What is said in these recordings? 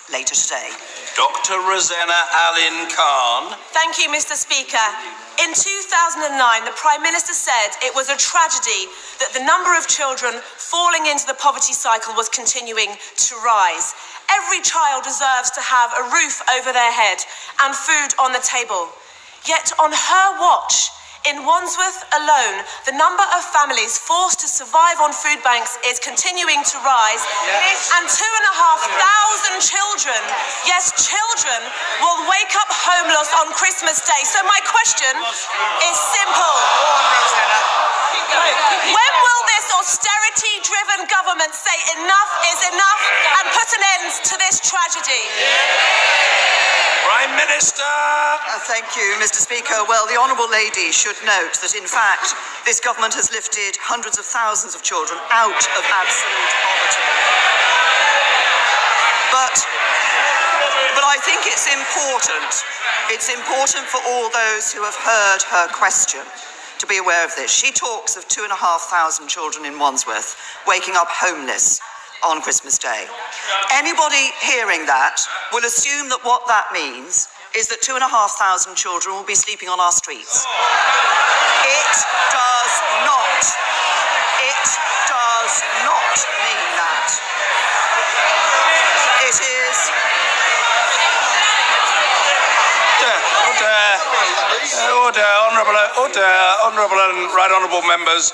later today. Dr. Rosena Allin-Khan. Thank you, Mr. Speaker. In 2009, the Prime Minister said it was a tragedy that the number of children falling into the poverty cycle was continuing to rise. Every child deserves to have a roof over their head and food on the table. Yet on her watch, in Wandsworth alone, the number of families forced to survive on food banks is continuing to rise, and 2,500 children, yes, children, will wake up homeless on Christmas Day. So my question is simple. When will this austerity-driven government say enough is enough and put an end to this tragedy? Prime Minister. Thank you, Mr. Speaker. Well, the Honourable Lady should note that, in fact, this government has lifted hundreds of thousands of children out of absolute poverty. But I think it's important for all those who have heard her question to be aware of this. She talks of 2,500 children in Wandsworth waking up homeless on Christmas Day. Anybody hearing that will assume that what that means is that 2,500 children will be sleeping on our streets. It does not. It does not mean that. It is... Honourable and Right Honourable members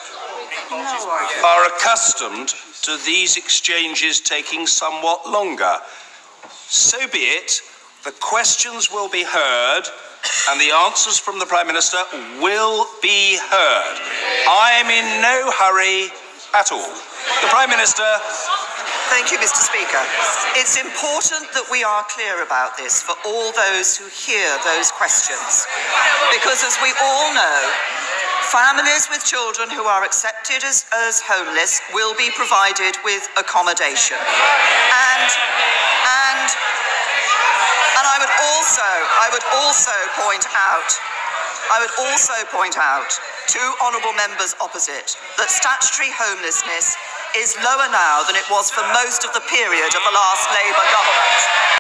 are accustomed to these exchanges taking somewhat longer. So be it. The questions will be heard and the answers from the Prime Minister will be heard. I am in no hurry at all. The Prime Minister. Thank you, Mr. Speaker. It's important that we are clear about this for all those who hear those questions. Because as we all know, families with children who are accepted as homeless will be provided with accommodation. And I would also point out to honourable members opposite that statutory homelessness is lower now than it was for most of the period of the last Labour government.